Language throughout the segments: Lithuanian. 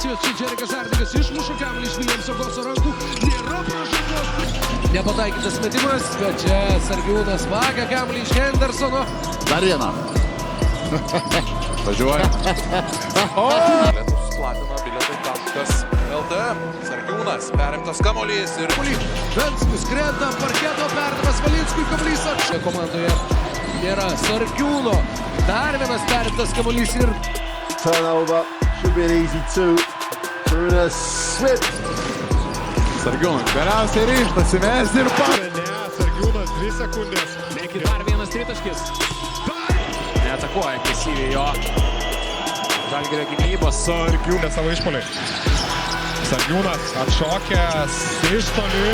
distancijos čia Džerikas Ardikas išmuša kamuolį iš Williams Ogoso rankų. Nėra pražangos. Nepataikytas metimas, bet čia Sargiūnas vagia kamuolį iš Hendersono. Dar vieną. Važiuoja. Bilietus platina bilietai.lt. Sargiūnas, perimtas kamuolys ir... Venskus krenta, parketo perdamas Valinskui, kamuolys atšia komandoje. Nėra Sargiūno. Dar vienas perimtas kamuolys ir... Turnover, should be an easy two. Karuna Swift. Sargiūnas galiausiai ryžtasi mesti ir Sargiūnas 2 sekundės. Lieki dar vienas tritaškis. Neatakuoja agresyviai jo. Žalgirio gynybos Sargiūnas savo išpuolį. Sargiūnas atšokęs iš toli.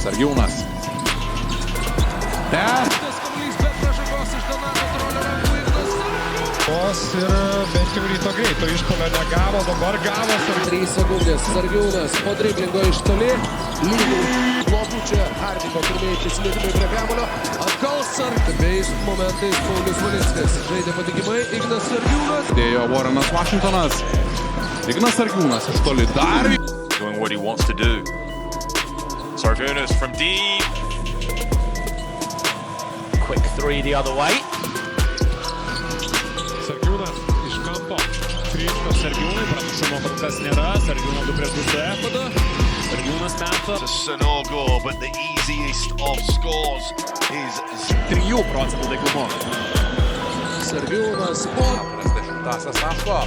Sargiūnas. Tas kamuolys be pražangos iš Donato Trolio rankų Ignas Sargiūnas. Ir bent jau ryto greito išpuolio negavo, dabar gavo. 3 sekundės. Sargiūnas po driblingo iš toli. Lygiai blokų čia Hardingo pirmieji prisilietimai prie kamuolio. Atgal Sargiūnas. Momentais Paulius Valinskas. Žaidė patikimai Ignas Sargiūnas. Dėjo Warrenas Washingtonas. Ignas Sargiūnas iš toli dar. Doing what he wants to do. Sargiūnas from deep. Quick three the other way. Sargiūnas iš kampo. Krypto Sargiūnui, pranašumo kol kas nėra. Sargiūno 2-2 su Echodu. Sargiūnas meta. Sanogo, but the easiest of scores is 3% taiklumo. Sargiūnas po 40-asias taško.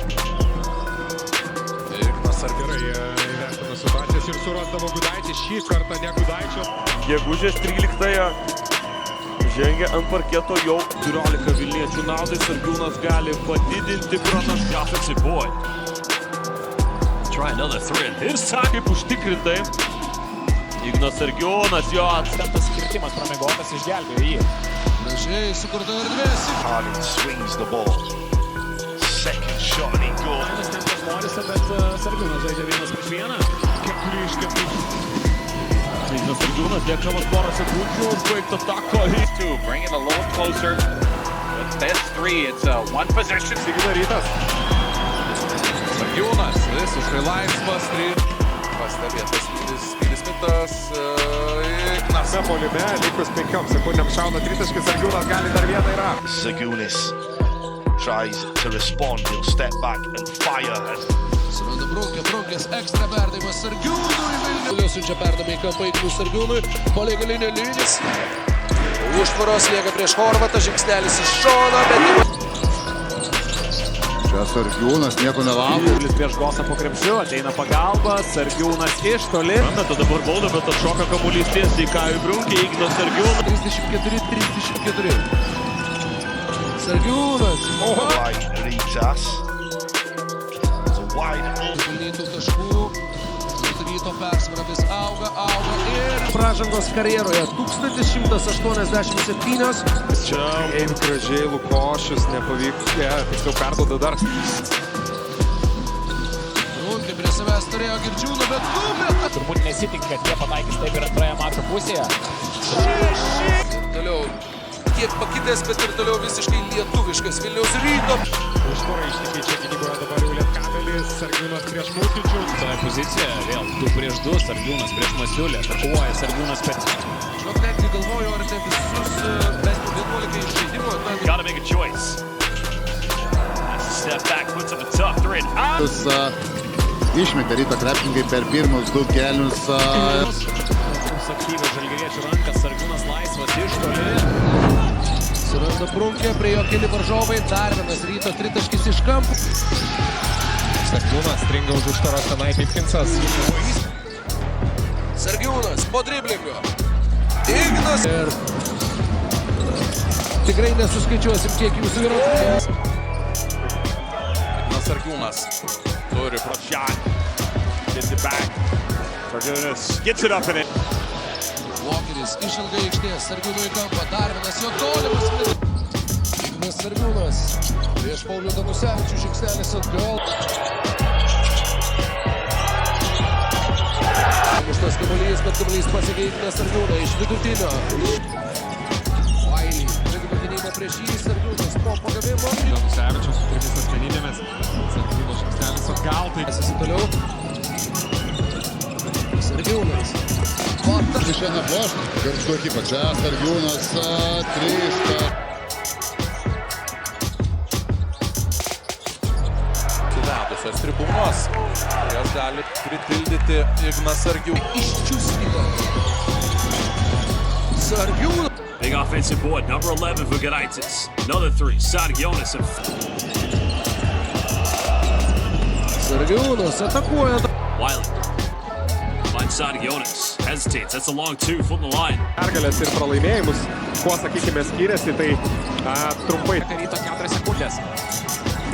Ignas Sargiūnas. Gerai, įvertino situacijas ir surasdavo Gudaitį. Šį kartą ne Gudaičio. Gegužės 13-ąją žengia ant parketo jau 14 Vilniečių naudai. Sargiūnas gali padidinti pranašumą. offensive boy. Try another three. His time. Kaip užtikrintai. Ignas Sargiūnas jo Tas skirtimas pramiegotas išgelbėjo jį. Gražiai sukurta erdvės. Harding swings the ball. Second shot and he goes. Vienas tempas Morisa, bet Sargiūnas žaidė 1-1. 4 iš 4. Ignas Sargiūnas dėkšamas porą sekundžių. Užbaigta tako. Two, bring it a little closer. Best three, it's one possession. Sigina rytas. Sargiūnas visiškai laisvas. Pastebėtas Spyris Mitas. Ignas. Polime, likus 5 sekundėms šauna tritaškis. Sargiūnas gali dar vieną yra. Sargiūnas tries to respond. He'll step back and fire. Suranda Brunkės ekstra perdavimas Sargiūnui. Vėliau siunčia perdavimą į kampą Ignui Sargiūnui. Palei galinę liniją. Užtvaros lieka prieš Horvatą, žingsnelis iš šono, bet... Čia Sargiūnas nieko nelaukia. Prieš Gosą po krepšiu, ateina pagalba, Sargiūnas iš toli. Meta dabar baudą, bet atšoka kamuolys tiesiai Kajui Brunkiui. Ignas Sargiūnas. 34-34. Sargiūnas. Wide Rytas. It's a wide open. Pelnytų taškų. Ryto persvara vis auga ir... Pražangos karjeroje 1187. Čia gražiai Lukošius nepavyko, tiksliau perduoda dar. Brunkė prie savęs turėjo Girdžiūną, bet numeta. Turbūt nesitik, kad jie pataikys taip ir antroje mačo pusėje. Ir toliau kiek pakitęs, bet ir toliau visiškai lietuviškas Vilniaus Ryto. Užtvarą ištikė čia gynyboje dabar jau Lietkabelis, Sargiūnas prieš Mūtičius. Toje pozicijoje vėl 2-2, Sargiūnas prieš Masiulį, atakuoja Sargiūnas per... Žinok, netgi galvoju, ar ne visus best 11 iš žaidimo. Gotta make a choice. That's a step back, puts up a tough three. Išmetė Ryto krepšininkai per pirmus 2 kėlinius. Aktyviai žalgiriečių rankas, Sargiūnas laisvas iš toli. Suranda Brunkė, prie jo keli varžovai, dar vienas Ryto tritaškis iš kampų. Sargiūnas stringa už užtvaros tenai Pipkinsas. Sargiūnas po driblingo. Ignas. Ir tikrai nesuskaičiuosim, kiek jūsų yra. Ignas Sargiūnas turi Shot. Gets it back. Sargiūnas gets it up in it. Walkeris išilgai aikštės, Sargiūnų į kampą, dar vienas jo tolimas. Ignas Sargiūnas prieš Paulių Danusevičių, žingsnelis atgal. Muštas kamuolys, bet kamuolys pasiekė Igną Sargiūną iš vidutinio. Vailį, žaidimą gynybą prieš jį Sargiūnas po pagavimo. Janusevičius su 3 asmenybėmis. Sargiūno žingsnelis atgal. Tai Tęsiasi toliau. Sargiūnas. Pata. Išeina plošt, Gargždų ekipa. Čia Sargiūnas trįšta. Suvedusios tribūnos. Jas gali pritildyti Ignas Sargiūnas. Iščiustyta. Sargiūnas. Big offensive board, number 11 for Gudaitis. Another 3, Sargionis. Sargiūnas atakuoja. Wiley. Finds Sargionis. Hesitates. That's a long 2 from the line. Pergalės ir pralaimėjimus, kuo, sakykime, skiriasi, tai trumpai. ryto 4 sekundės.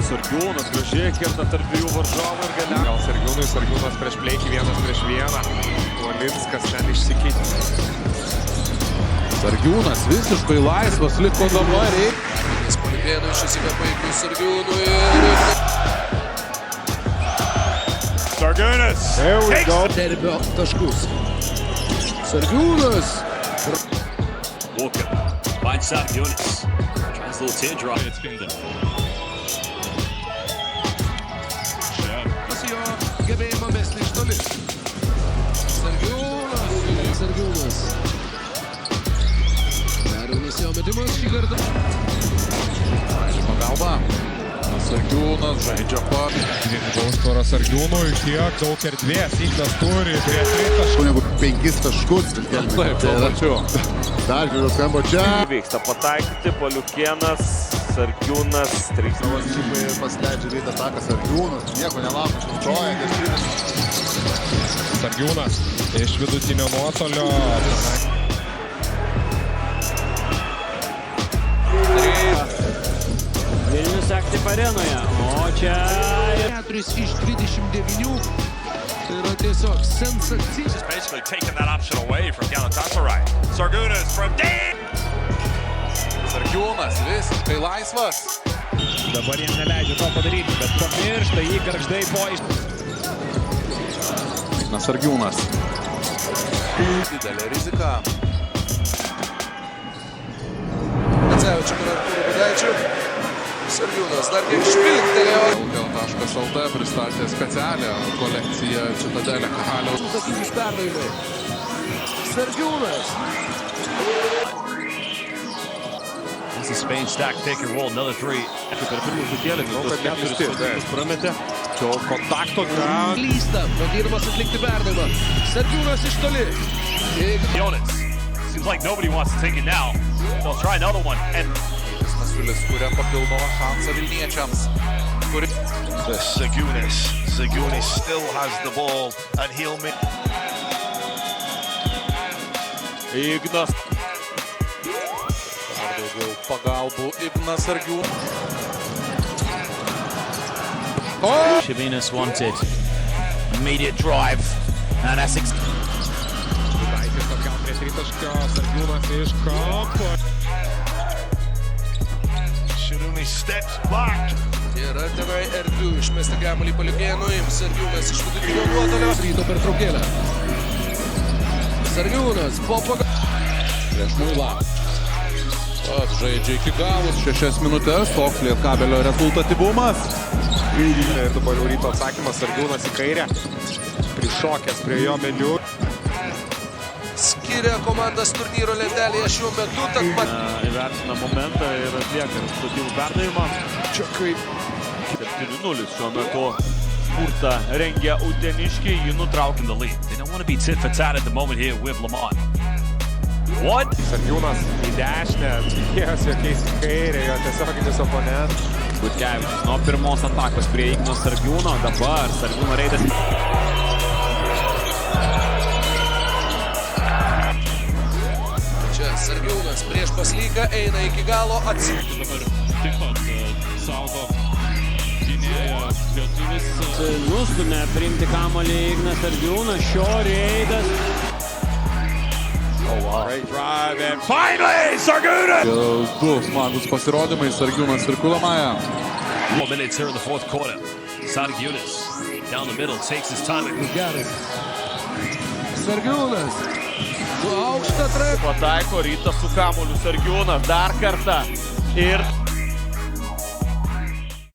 Sargiūnas gražiai kerta tarp dviejų varžovų ir galia. Gal Sargiūnas prieš Pleikį 1-1. Valinskas ten išsikeitė. Sargiūnas visiškai laisvas liko dabar. Polipėnui šis įvė paėgių Sargiūnui ir... Sargiūnas! There we go! Derbio taškus. Sargiūnas. Walker. Finds Sargionis. Tries a little teardrop. Atspindi. Jo gebėjimą mesti iš toli. Sargiūnas. Dariūnas jo metimas šį kartą. Pagalba. Sargiūnas žaidžia pat. Užtvara Sargiūnui, kiek daug erdvės Ignas turi prie 3 taškų. Negu 5 taškus. Taip, pačiu. Dar žiūrėjau, skamba čia. Vyksta pataikyti, Paliukėnas, Sargiūnas, 3. Varžybai pasleidžia greitą taką Sargiūnas. Nieko nelaukia, šustoja, dešinės. Sargiūnas iš vidutinio nuotolio. Vilnius aktyv arenoje. O čia... 4 iš 29. Tai yra tiesiog sensacija. Basically taking that option away from Galatasaray. Sargiūnas from deep. Sargiūnas visiškai laisvas. Dabar jam neleidžia to padaryti, bet pamiršta jį Gargždai po iš... Ignas Sargiūnas. Didelė rizika. Atsėvičiu per Artūrų Gudaičių. Sargiūnas dar kiek švilgtelėjo. LKL.lt pristatė specialią kolekciją Citadelė Kahaliaus. Sutakys perdavimai. Sargiūnas. This is Spain stack, take and roll, another 3. Per pirmus dukėlį, tos 4 prametė. Čia kontakto. Klysta, bandydamas atlikti perdavimą. Sargiūnas iš toli. Jonas. Seems like nobody wants to take it now. They'll try another one. And Masiulis kuria papildomą šansą Vilniečiams. Sargiūnas still has the ball and he'll make... Ignas. Dar daugiau pagalbų Ignas Sargiūnas. Shavinas wanted. Immediate drive. And that's Gudaitis atgal prie 3 taškio. Sargiūnas iš kampo. Šarūnas steps back. Yra tenai erdvių išmesti kamuolį Paliukėnui. Sargiūnas iš vidutinio nuotolio. Ryto pertraukėlę. Sargiūnas po Prieš Muilą. Žaidžia iki galo 6 minutės. Toks Lietkabelio rezultatyvumas. Ir dabar jau Ryto atsakymas, Sargiūnas į kairę. Prišokęs prie jo meniu. skiria komandas turnyro lentelėje šiuo metu. Tad pat Įvertina momentą ir atlieka rezultatyvų perdavimą. Čia kaip 7-0 šiuo metu spurtą rengia uteniškiai, jį nutraukia the lead. They don't want to be tit for tat at the moment here with Lamont. What? Sargiūnas į dešinę, tikėjos jokiais į kairę, jo tiesioginis oponentas. Butkevičius nuo pirmos atakos prie Igno Sargiūno, dabar Sargiūno reidas. čia Sargiūnas prieš Paslyką eina iki galo, atsitikti. Dabar taip pat saugo gynėja lietuvis. Nustumė priimti kamuolį Ignas Sargiūnas, šio reidas. Great drive and finally Sargiūnas! Du smagus pasirodymai Sargiūnas ir Kulamąja. 4 minutes here in the fourth quarter. Sargiūnas down the middle, takes his time. Geras. Sargiūnas. Aukštą trepą. Pataiko Rytas su kamuoliu Sargiūnas dar kartą. ir